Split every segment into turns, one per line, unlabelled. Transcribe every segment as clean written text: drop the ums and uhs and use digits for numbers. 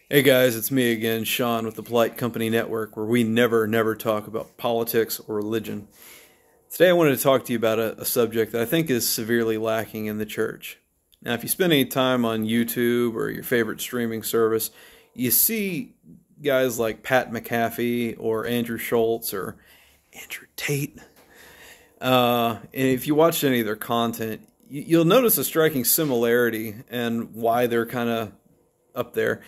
Hey guys, it's me again, Sean with the Polite Company Network, where we never talk about politics or religion. Today I wanted to talk to you about a subject that I think is severely lacking in the church. Now, if you spend any time on YouTube or your favorite streaming service, you see guys like Pat McAfee or Andrew Schultz or Andrew Tate. And if you watch any of their content, you'll notice a striking similarity and why they're kind of up there.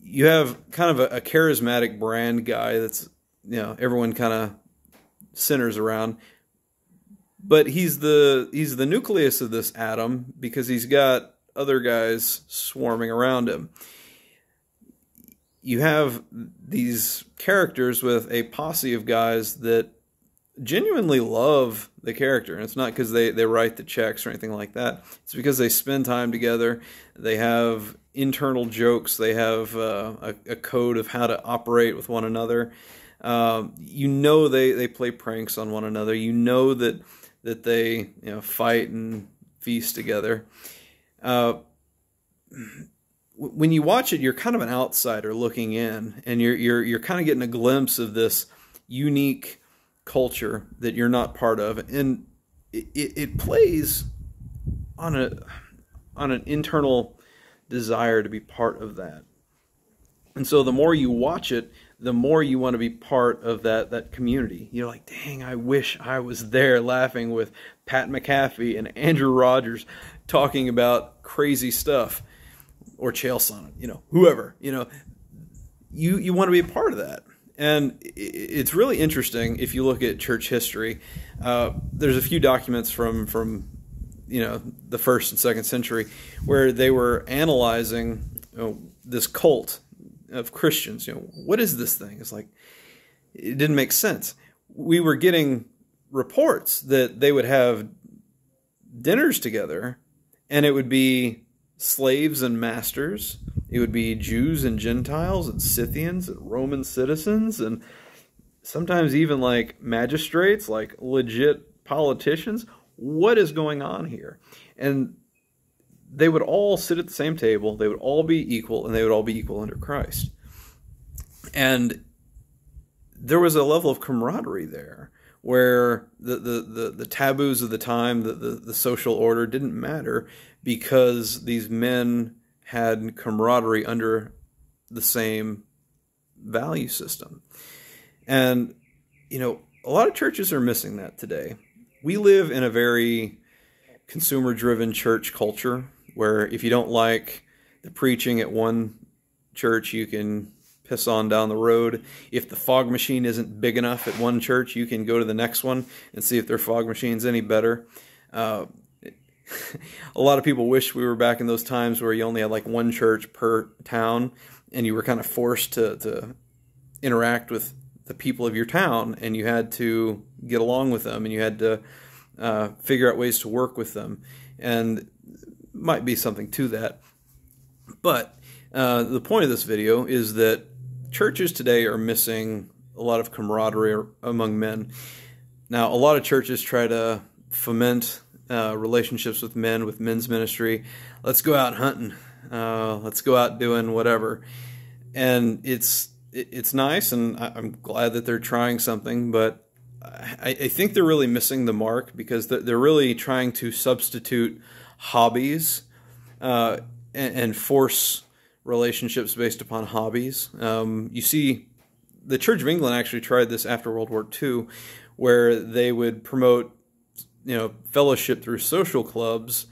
You have kind of a charismatic brand guy that's, everyone kind of centers around, but he's the nucleus of this atom because he's got other guys swarming around him. You have these characters with a posse of guys that genuinely love the character, and it's not because they write the checks or anything like that. It's because they spend time together. They have internal jokes. They have a code of how to operate with one another. They play pranks on one another. That they fight and feast together. When you watch it, you're kind of an outsider looking in, and you're kind of getting a glimpse of this unique culture that you're not part of, and it plays on an internal desire to be part of that. And so the more you watch it, the more you want to be part of that community. You're like, dang, I wish I was there laughing with Pat McAfee and Andrew Rogers talking about crazy stuff, or Chael Sonnen, whoever. You want to be a part of that. And it's really interesting if you look at church history. There's a few documents from the first and second century where they were analyzing this cult of Christians. What is this thing? It's like, it didn't make sense. We were getting reports that they would have dinners together, and it would be slaves and masters. It would be Jews and Gentiles and Scythians and Roman citizens, and sometimes even like magistrates, like legit politicians. What is going on here? And they would all sit at the same table. They would all be equal, and they would all be equal under Christ. And there was a level of camaraderie there where the taboos of the time, the social order didn't matter, because these men had camaraderie under the same value system. And, a lot of churches are missing that today. We live in a very consumer-driven church culture where if you don't like the preaching at one church, you can piss on down the road. If the fog machine isn't big enough at one church, you can go to the next one and see if their fog machine's any better. A lot of people wish we were back in those times where you only had like one church per town, and you were kind of forced to interact with the people of your town, and you had to get along with them, and you had to figure out ways to work with them. And might be something to that. But the point of this video is that churches today are missing a lot of camaraderie among men. Now, a lot of churches try to foment relationships with men, with men's ministry. Let's go out hunting. Let's go out doing whatever. And it's nice, and I'm glad that they're trying something, but I think they're really missing the mark, because they're really trying to substitute hobbies and force relationships based upon hobbies. You see, the Church of England actually tried this after World War II, where they would promote fellowship through social clubs,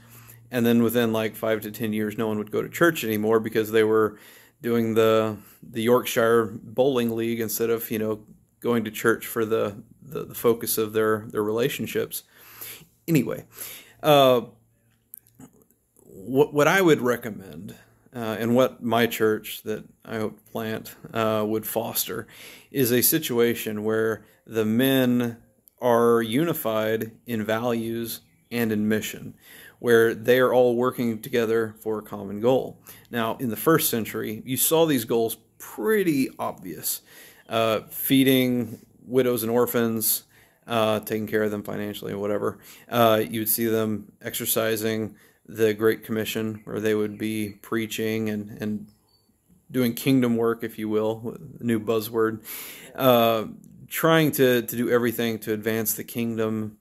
and then within like 5 to 10 years, no one would go to church anymore because they were doing the Yorkshire Bowling League instead of going to church for the focus of their relationships. Anyway, what I would recommend, and what my church that I hope to plant would foster, is a situation where the men are unified in values and in mission, where they are all working together for a common goal. Now, in the first century, you saw these goals pretty obvious. Feeding widows and orphans, taking care of them financially or whatever. You would see them exercising the Great Commission, where they would be preaching and doing kingdom work, if you will, a new buzzword, trying to do everything to advance the kingdom.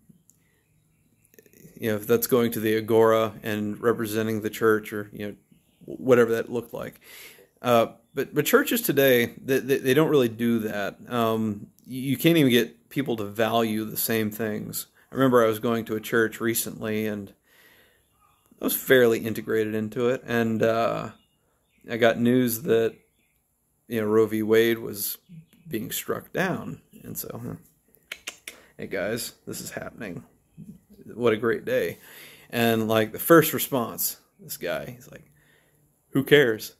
If that's going to the agora and representing the church, or whatever that looked like. But churches today, they don't really do that. You can't even get people to value the same things. I remember I was going to a church recently, and I was fairly integrated into it, and I got news that Roe v. Wade was being struck down, and so, hey guys, this is happening. What a great day. And like the first response, this guy, he's like, who cares?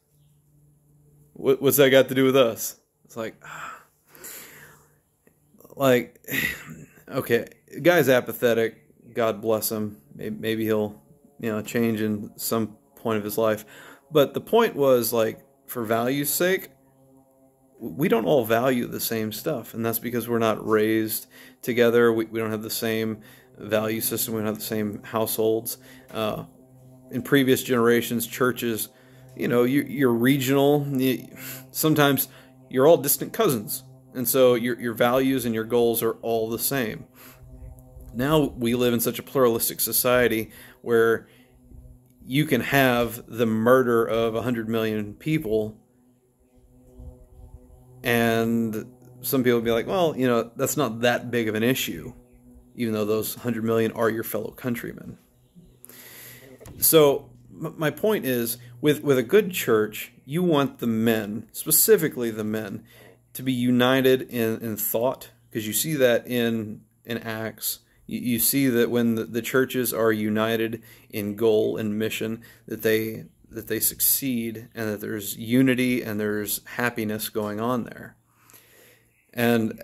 What's that got to do with us? It's like, okay, the guy's apathetic. God bless him. Maybe he'll, change in some point of his life. But the point was, like, for value's sake, we don't all value the same stuff. And that's because we're not raised together. We don't have the same value system. We don't have the same households. In previous generations, churches, you're regional. Sometimes you're all distant cousins. And so your values and your goals are all the same. Now we live in such a pluralistic society where you can have the murder of 100 million people, and some people will be like, well, that's not that big of an issue, even though those 100 million are your fellow countrymen. So my point is, with a good church, you want the men, specifically the men, to be united in thought, because you see that in Acts. You see that when the churches are united in goal and mission, that they succeed, and that there's unity and there's happiness going on there. And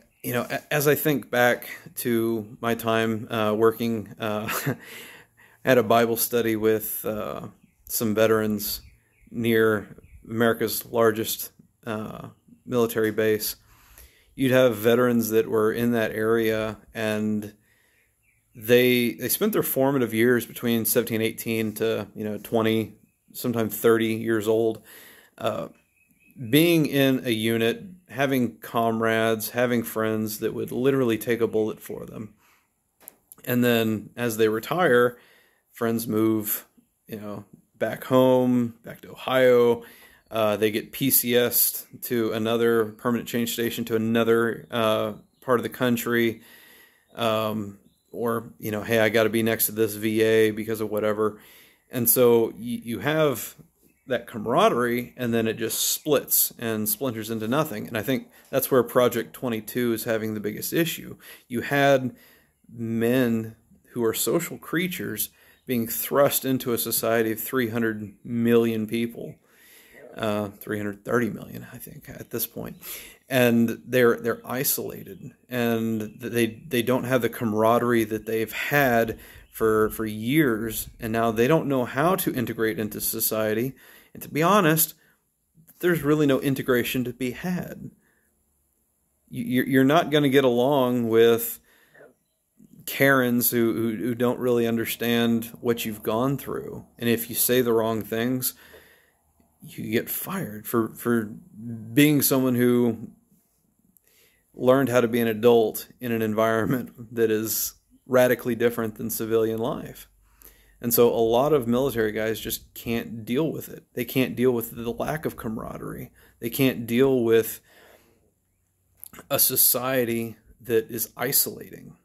as I think back to my time working at a Bible study with some veterans near America's largest military base, you'd have veterans that were in that area, and they spent their formative years between 17, 18 to 20, sometimes 30 years old, being in a unit, having comrades, having friends that would literally take a bullet for them. And then as they retire, friends move, back home, back to Ohio. They get PCS'd to another permanent change station, to another part of the country. Or, hey, I got to be next to this VA because of whatever. And so you have that camaraderie, and then it just splits and splinters into nothing. And I think that's where Project 22 is having the biggest issue. You had men who are social creatures being thrust into a society of 300 million people, 330 million, I think, at this point. And they're isolated, and they don't have the camaraderie that they've had for years, and now they don't know how to integrate into society. And to be honest, there's really no integration to be had. You're not going to get along with Karens who don't really understand what you've gone through. And if you say the wrong things, you get fired for being someone who learned how to be an adult in an environment that is radically different than civilian life. And so a lot of military guys just can't deal with it. They can't deal with the lack of camaraderie. They can't deal with a society that is isolating.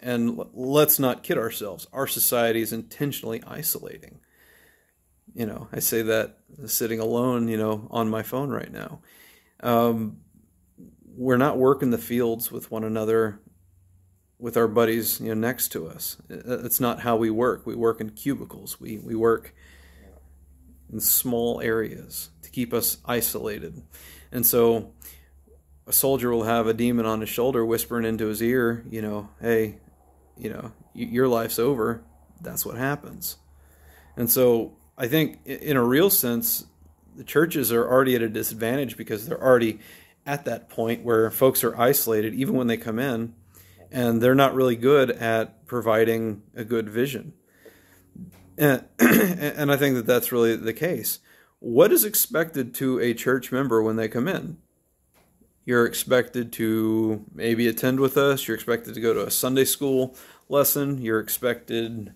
And let's not kid ourselves. Our society is intentionally isolating. I say that sitting alone, on my phone right now. We're not working the fields with one another, with our buddies, next to us. That's not how we work. We work in cubicles. We work in small areas to keep us isolated. And so a soldier will have a demon on his shoulder whispering into his ear, hey, your life's over. That's what happens. And so I think in a real sense, the churches are already at a disadvantage because they're already at that point where folks are isolated even when they come in, and they're not really good at providing a good vision. And I think that that's really the case. What is expected to a church member when they come in? You're expected to maybe attend with us. You're expected to go to a Sunday school lesson. You're expected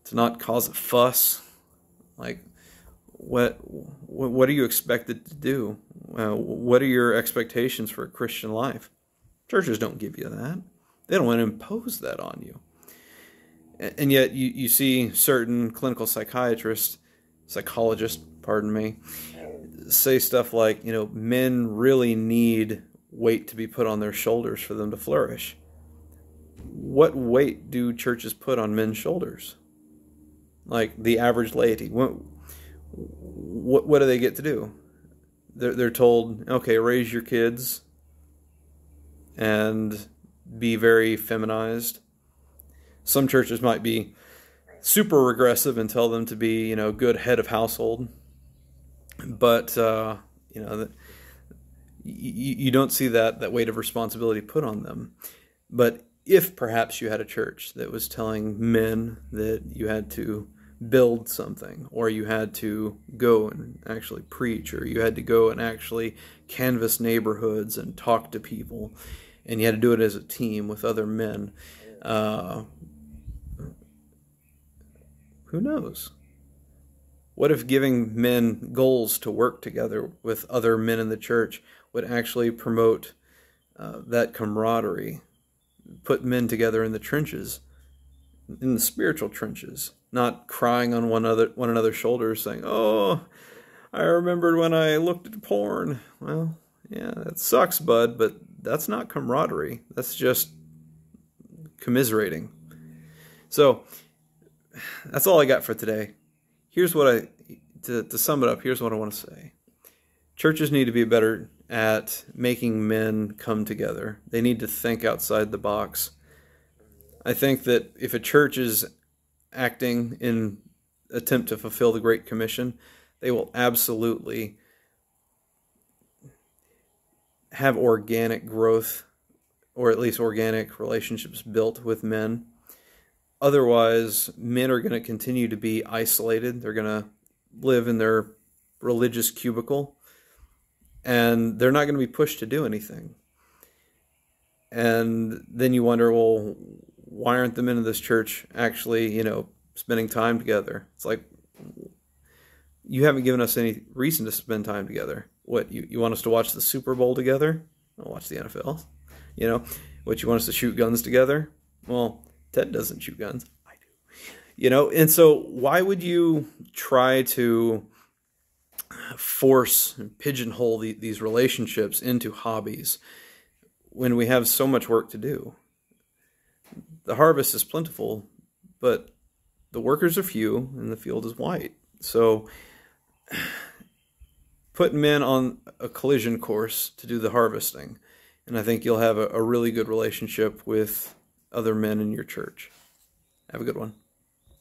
to not cause a fuss. Like, what are you expected to do? What are your expectations for a Christian life? Churches don't give you that. They don't want to impose that on you. And yet you see certain clinical psychologists, pardon me, say stuff like, men really need weight to be put on their shoulders for them to flourish. What weight do churches put on men's shoulders? Like the average laity, what do they get to do? They're told, okay, raise your kids and be very feminized. Some churches might be super regressive and tell them to be, good head of household. But, you don't see that weight of responsibility put on them. But if perhaps you had a church that was telling men that you had to build something, or you had to go and actually preach, or you had to go and actually canvass neighborhoods and talk to people, and you had to do it as a team with other men, who knows? What if giving men goals to work together with other men in the church would actually promote that camaraderie, put men together in the trenches, in the spiritual trenches, not crying on one another's shoulders saying, oh, I remembered when I looked at porn. Well, yeah, that sucks, bud, but that's not camaraderie. That's just commiserating. So that's all I got for today. Here's what to sum it up, here's what I want to say. Churches need to be better at making men come together. They need to think outside the box. I think that if a church is acting in attempt to fulfill the Great Commission, they will absolutely have organic growth, or at least organic relationships built with men. Otherwise, men are going to continue to be isolated. They're going to live in their religious cubicle, and they're not going to be pushed to do anything. And then you wonder, well, why aren't the men of this church actually, spending time together? It's like, you haven't given us any reason to spend time together. What, you want us to watch the Super Bowl together? I'll watch the NFL. What, you want us to shoot guns together? Well, Ted doesn't shoot guns. I do. And so why would you try to force and pigeonhole these relationships into hobbies when we have so much work to do? The harvest is plentiful, but the workers are few and the field is white. So put men on a collision course to do the harvesting, and I think you'll have a really good relationship with other men in your church. Have a good one.